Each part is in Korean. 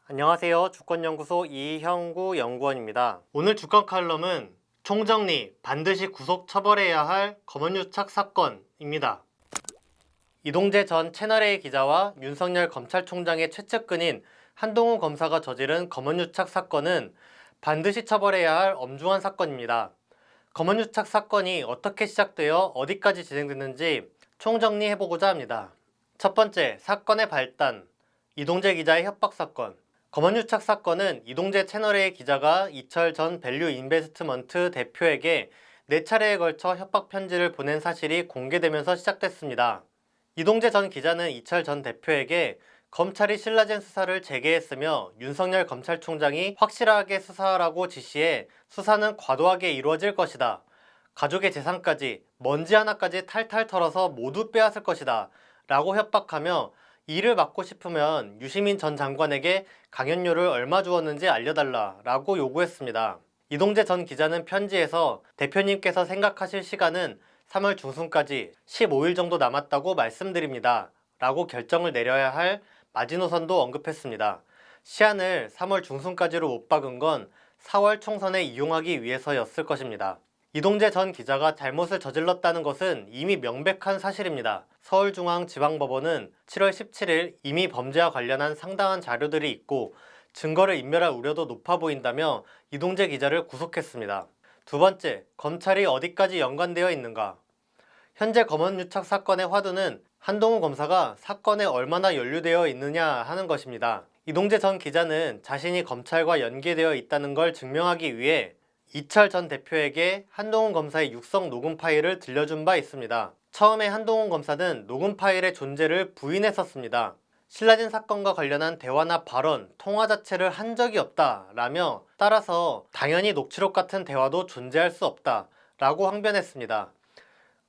안녕하세요. 주권연구소 이형구 연구원입니다. 오늘 주권 칼럼은 총정리, 반드시 구속 처벌해야 할 검언유착 사건입니다. 이동재 전 채널A 기자와 윤석열 검찰총장의 최측근인 한동훈 검사가 저지른 검언유착 사건은 반드시 처벌해야 할 엄중한 사건입니다. 검언유착 사건이 어떻게 시작되어 어디까지 진행됐는지 총정리해보고자 합니다. 첫 번째, 사건의 발단. 이동재 기자의 협박 사건. 검언유착 사건은 이동재 채널A 기자가 이철 전 밸류 인베스트먼트 대표에게 4차례에 걸쳐 협박 편지를 보낸 사실이 공개되면서 시작됐습니다. 이동재 전 기자는 이철 전 대표에게 검찰이 신라젠 수사를 재개했으며 윤석열 검찰총장이 확실하게 수사하라고 지시해 수사는 과도하게 이루어질 것이다. 가족의 재산까지 먼지 하나까지 탈탈 털어서 모두 빼앗을 것이다. 라고 협박하며 이를 막고 싶으면 유시민 전 장관에게 강연료를 얼마 주었는지 알려달라 라고 요구했습니다. 이동재 전 기자는 편지에서 대표님께서 생각하실 시간은 3월 중순까지 15일 정도 남았다고 말씀드립니다. 라고 결정을 내려야 할 마지노선도 언급했습니다. 시한을 3월 중순까지로 못 박은 건 4월 총선에 이용하기 위해서였을 것입니다. 이동재 전 기자가 잘못을 저질렀다는 것은 이미 명백한 사실입니다. 서울중앙지방법원은 7월 17일 이미 범죄와 관련한 상당한 자료들이 있고 증거를 인멸할 우려도 높아 보인다며 이동재 기자를 구속했습니다. 두 번째, 검찰이 어디까지 연관되어 있는가? 현재 검언유착 사건의 화두는 한동훈 검사가 사건에 얼마나 연루되어 있느냐 하는 것입니다. 이동재 전 기자는 자신이 검찰과 연계되어 있다는 걸 증명하기 위해 이철 전 대표에게 한동훈 검사의 육성 녹음 파일을 들려준 바 있습니다. 처음에 한동훈 검사는 녹음 파일의 존재를 부인했었습니다. 신라젠 사건과 관련한 대화나 발언, 통화 자체를 한 적이 없다 라며 따라서 당연히 녹취록 같은 대화도 존재할 수 없다 라고 항변했습니다.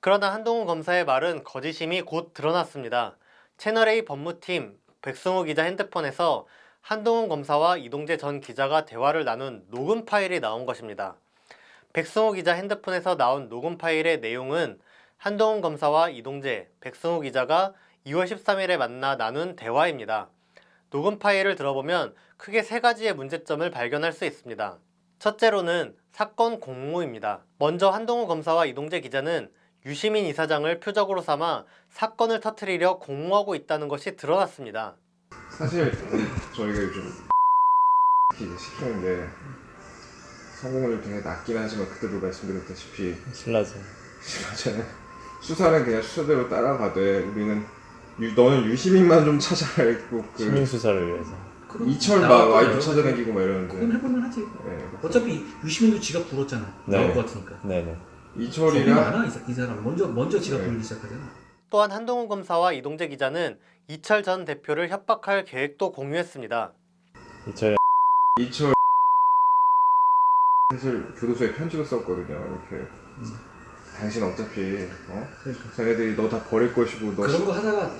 그러나 한동훈 검사의 말은 거짓임이 곧 드러났습니다. 채널A 법무팀 백승호 기자 핸드폰에서 한동훈 검사와 이동재 전 기자가 대화를 나눈 녹음 파일이 나온 것입니다. 백승호 기자 핸드폰에서 나온 녹음 파일의 내용은 한동훈 검사와 이동재, 백승호 기자가 2월 13일에 만나 나눈 대화입니다. 녹음 파일을 들어보면 크게 3가지의 문제점을 발견할 수 있습니다. 첫째로는 사건 공모입니다. 먼저 한동훈 검사와 이동재 기자는 유시민 이사장을 표적으로 삼아 사건을 터뜨리려 공모하고 있다는 것이 드러났습니다. 사실 저희가 요즘 이제 시키는데 성공률 되게 낮긴 하지만 그때도 말씀드렸다시피 신라젠 수사는 그냥 수사대로 따라가되 우리는 너는 유시민만 좀 찾아라 했고 시민 수사를 위해서 이철 막 와이프 찾아다니고 막 이러는데 그건 해보면 하지. 네, 어차피 유시민도 지가 불었잖아. 네. 나올 것 같으니까. 네네. 겁이 이철이랑 많아 이 사람. 먼저 지가 네. 불리기 시작하잖아. 또한 한동훈 검사와 이동재 기자는 이철 전 대표를 협박할 계획도 공유했습니다. 이철 사실 교도소에 편지도 썼거든요. 이렇게 당신 어차피 그러니까. 쟤네들이 너 다 버릴 것이고 너 그런 거 하다가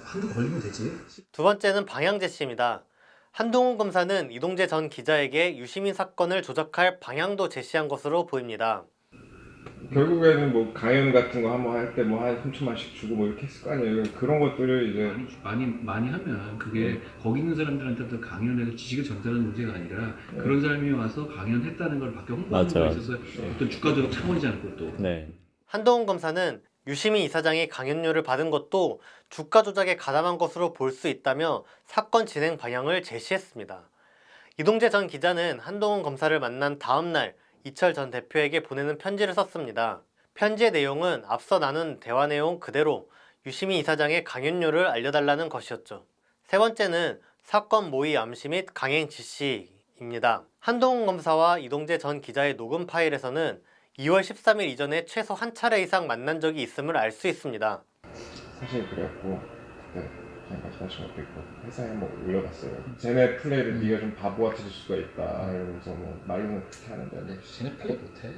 한두 걸리면 되지. 두 번째는 방향 제시입니다. 한동훈 검사는 이동재 전 기자에게 유시민 사건을 조작할 방향도 제시한 것으로 보입니다. 결국에는 뭐 강연 같은 거 한번 할 때 뭐 한 3천만씩 주고 뭐 이렇게 했을 거 아니에요. 그런 것들을 이제 많이 하면 그게 거기 있는 사람들한테도 강연해서 지식을 전달하는 문제가 아니라 그런 사람이 와서 강연했다는 걸 밖에 홍보하는 거에 맞아. 있어서 어떤 주가적 차원이잖아요, 그것도. 네. 한동훈 검사는 유시민 이사장이 강연료를 받은 것도 주가 조작에 가담한 것으로 볼 수 있다며 사건 진행 방향을 제시했습니다. 이동재 전 기자는 한동훈 검사를 만난 다음 날 이철 전 대표에게 보내는 편지를 썼습니다. 편지의 내용은 앞서 나눈 대화 내용 그대로 유시민 이사장의 강연료를 알려달라는 것이었죠. 세 번째는 사건 모의 암시 및 강행 지시입니다. 한동훈 검사와 이동재 전 기자의 녹음 파일에서는 2월 13일 이전에 최소 한 차례 이상 만난 적이 있음을 알 수 있습니다. 사실 그래갖고 그때 그냥 말씀하신 것도 있고 회사에 뭐 올려봤어요. 쟤네 플레이를 네가 좀 바보 같아질 수가 있다 이러면서 뭐 말로는 그렇게 하는데 쟤네 플레이 못해.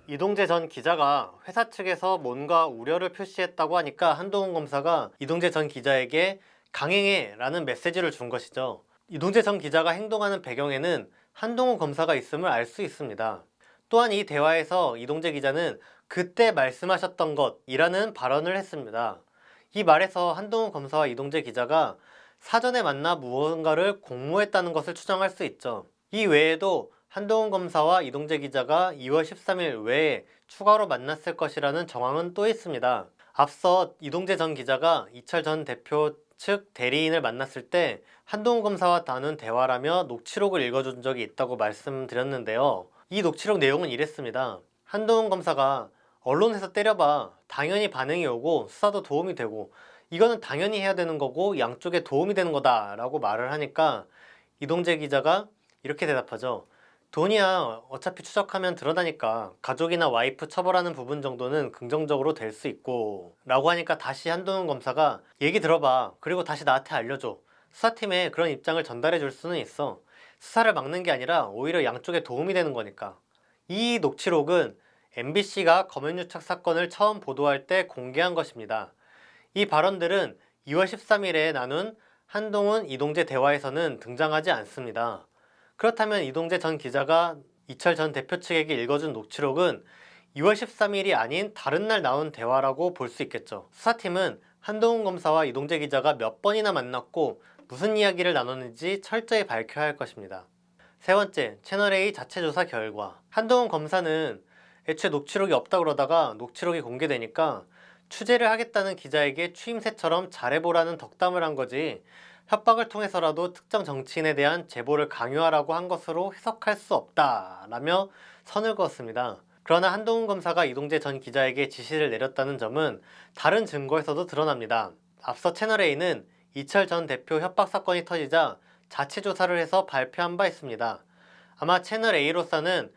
이동재 전 기자가 회사 측에서 뭔가 우려를 표시했다고 하니까 한동훈 검사가 이동재 전 기자에게 강행해 라는 메시지를 준 것이죠. 이동재 전 기자가 행동하는 배경에는 한동훈 검사가 있음을 알 수 있습니다. 또한 이 대화에서 이동재 기자는 그때 말씀하셨던 것이라는 발언을 했습니다. 이 말에서 한동훈 검사와 이동재 기자가 사전에 만나 무언가를 공모했다는 것을 추정할 수 있죠. 이 외에도 한동훈 검사와 이동재 기자가 2월 13일 외에 추가로 만났을 것이라는 정황은 또 있습니다. 앞서 이동재 전 기자가 이철 전 대표 측 대리인을 만났을 때 한동훈 검사와 나눈 대화라며 녹취록을 읽어준 적이 있다고 말씀드렸는데요. 이 녹취록 내용은 이랬습니다. 한동훈 검사가 언론에서 때려봐. 당연히 반응이 오고 수사도 도움이 되고 이거는 당연히 해야 되는 거고 양쪽에 도움이 되는 거다 라고 말을 하니까 이동재 기자가 이렇게 대답하죠. 돈이야 어차피 추적하면 드러나니까 가족이나 와이프 처벌하는 부분 정도는 긍정적으로 될 수 있고 라고 하니까 다시 한동훈 검사가 얘기 들어봐. 그리고 다시 나한테 알려줘. 수사팀에 그런 입장을 전달해 줄 수는 있어. 수사를 막는 게 아니라 오히려 양쪽에 도움이 되는 거니까. 이 녹취록은 MBC가 검언유착 사건을 처음 보도할 때 공개한 것입니다. 이 발언들은 2월 13일에 나눈 한동훈, 이동재 대화에서는 등장하지 않습니다. 그렇다면 이동재 전 기자가 이철 전 대표 측에게 읽어준 녹취록은 2월 13일이 아닌 다른 날 나온 대화라고 볼 수 있겠죠. 수사팀은 한동훈 검사와 이동재 기자가 몇 번이나 만났고 무슨 이야기를 나눴는지 철저히 밝혀야 할 것입니다. 세 번째, 채널A 자체 조사 결과. 한동훈 검사는 애초에 녹취록이 없다고 그러다가 녹취록이 공개되니까 취재를 하겠다는 기자에게 추임새처럼 잘해보라는 덕담을 한 거지 협박을 통해서라도 특정 정치인에 대한 제보를 강요하라고 한 것으로 해석할 수 없다라며 선을 그었습니다. 그러나 한동훈 검사가 이동재 전 기자에게 지시를 내렸다는 점은 다른 증거에서도 드러납니다. 앞서 채널A는 이철 전 대표 협박 사건이 터지자 자체 조사를 해서 발표한 바 있습니다. 아마 채널A로서는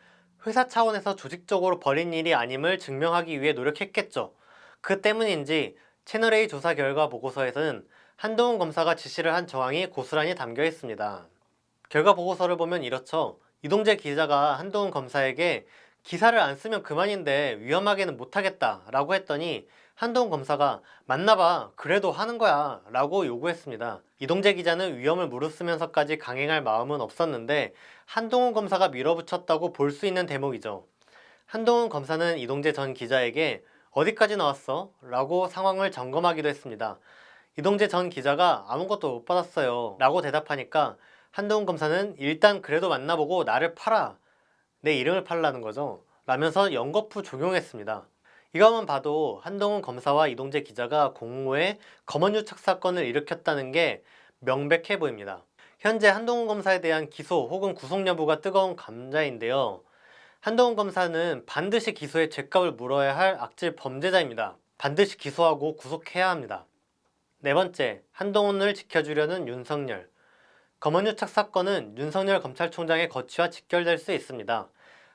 회사 차원에서 조직적으로 벌인 일이 아님을 증명하기 위해 노력했겠죠. 그 때문인지 채널A 조사 결과 보고서에서는 한동훈 검사가 지시를 한 정황이 고스란히 담겨 있습니다. 결과 보고서를 보면 이렇죠. 이동재 기자가 한동훈 검사에게 기사를 안 쓰면 그만인데 위험하게는 못하겠다 라고 했더니 한동훈 검사가 만나봐 그래도 하는 거야 라고 요구했습니다. 이동재 기자는 위험을 무릅쓰면서까지 강행할 마음은 없었는데 한동훈 검사가 밀어붙였다고 볼 수 있는 대목이죠. 한동훈 검사는 이동재 전 기자에게 어디까지 나왔어? 라고 상황을 점검하기도 했습니다. 이동재 전 기자가 아무것도 못 받았어요 라고 대답하니까 한동훈 검사는 일단 그래도 만나보고 나를 팔아. 내 이름을 팔라는 거죠. 라면서 연거푸 적용했습니다. 이것만 봐도 한동훈 검사와 이동재 기자가 공모해 검언유착 사건을 일으켰다는 게 명백해 보입니다. 현재 한동훈 검사에 대한 기소 혹은 구속 여부가 뜨거운 감자인데요. 한동훈 검사는 반드시 기소에 죗값을 물어야 할 악질 범죄자입니다. 반드시 기소하고 구속해야 합니다. 네 번째, 한동훈을 지켜주려는 윤석열. 검언유착 사건은 윤석열 검찰총장의 거취와 직결될 수 있습니다.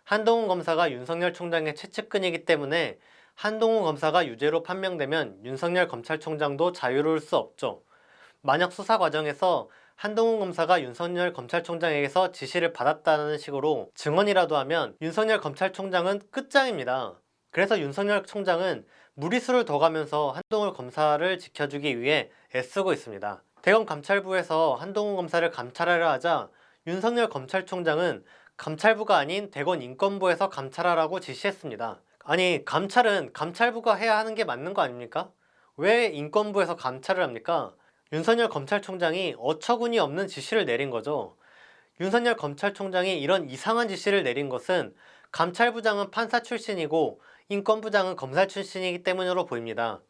한동훈 검사가 윤석열 총장의 최측근이기 때문에 한동훈 검사가 유죄로 판명되면 윤석열 검찰총장도 자유로울 수 없죠. 만약 수사 과정에서 한동훈 검사가 윤석열 검찰총장에게서 지시를 받았다는 식으로 증언이라도 하면 윤석열 검찰총장은 끝장입니다. 그래서 윤석열 총장은 무리수를 더 가면서 한동훈 검사를 지켜주기 위해 애쓰고 있습니다. 대검 감찰부에서 한동훈 검사를 감찰하려 하자 윤석열 검찰총장은 감찰부가 아닌 대검 인권부에서 감찰하라고 지시했습니다. 아니 감찰은 감찰부가 해야 하는 게 맞는 거 아닙니까? 왜 인권부에서 감찰을 합니까? 윤석열 검찰총장이 어처구니 없는 지시를 내린 거죠. 윤석열 검찰총장이 이런 이상한 지시를 내린 것은 감찰부장은 판사 출신이고 인권부장은 검사 출신이기 때문으로 보입니다.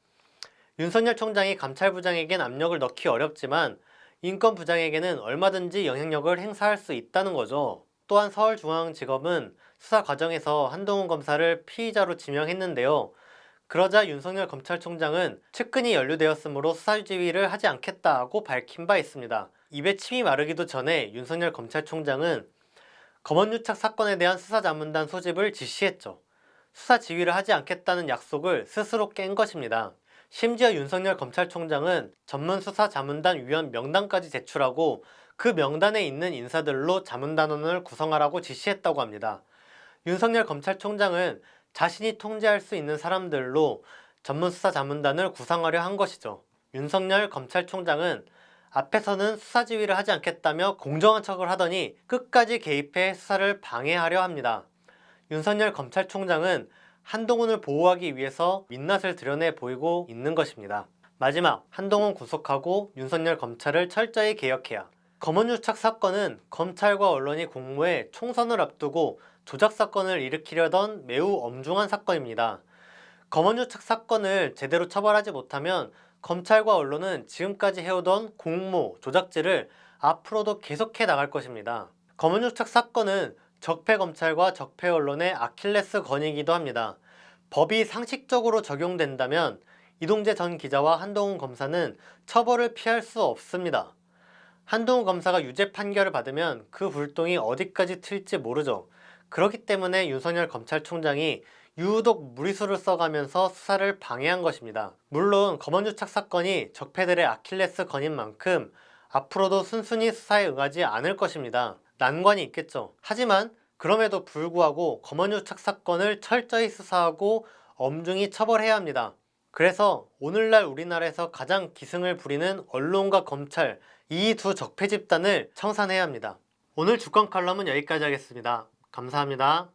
윤석열 총장이 감찰부장에겐 압력을 넣기 어렵지만 인권부장에게는 얼마든지 영향력을 행사할 수 있다는 거죠. 또한 서울중앙지검은 수사 과정에서 한동훈 검사를 피의자로 지명했는데요. 그러자 윤석열 검찰총장은 측근이 연루되었으므로 수사지휘를 하지 않겠다고 밝힌 바 있습니다. 입에 침이 마르기도 전에 윤석열 검찰총장은 검언유착 사건에 대한 수사자문단 소집을 지시했죠. 수사 지휘를 하지 않겠다는 약속을 스스로 깬 것입니다. 심지어 윤석열 검찰총장은 전문수사자문단 위원 명단까지 제출하고 그 명단에 있는 인사들로 자문단원을 구성하라고 지시했다고 합니다. 윤석열 검찰총장은 자신이 통제할 수 있는 사람들로 전문수사자문단을 구성하려 한 것이죠. 윤석열 검찰총장은 앞에서는 수사지휘를 하지 않겠다며 공정한 척을 하더니 끝까지 개입해 수사를 방해하려 합니다. 윤석열 검찰총장은 한동훈을 보호하기 위해서 민낯을 드러내 보이고 있는 것입니다. 마지막, 한동훈 구속하고 윤석열 검찰을 철저히 개혁해야. 검언유착 사건은 검찰과 언론이 공모해 총선을 앞두고 조작 사건을 일으키려던 매우 엄중한 사건입니다. 검언유착 사건을 제대로 처벌하지 못하면 검찰과 언론은 지금까지 해오던 공모, 조작질을 앞으로도 계속해 나갈 것입니다. 검언유착 사건은 적폐 검찰과 적폐 언론의 아킬레스 건이기도 합니다. 법이 상식적으로 적용된다면 이동재 전 기자와 한동훈 검사는 처벌을 피할 수 없습니다. 한동훈 검사가 유죄 판결을 받으면 그 불똥이 어디까지 튈지 모르죠. 그렇기 때문에 윤석열 검찰총장이 유독 무리수를 써가면서 수사를 방해한 것입니다. 물론 검언유착 사건이 적폐들의 아킬레스 건인 만큼 앞으로도 순순히 수사에 응하지 않을 것입니다. 난관이 있겠죠. 하지만 그럼에도 불구하고 검언유착 사건을 철저히 수사하고 엄중히 처벌해야 합니다. 그래서 오늘날 우리나라에서 가장 기승을 부리는 언론과 검찰, 이 두 적폐 집단을 청산해야 합니다. 오늘 주간 칼럼은 여기까지 하겠습니다. 감사합니다.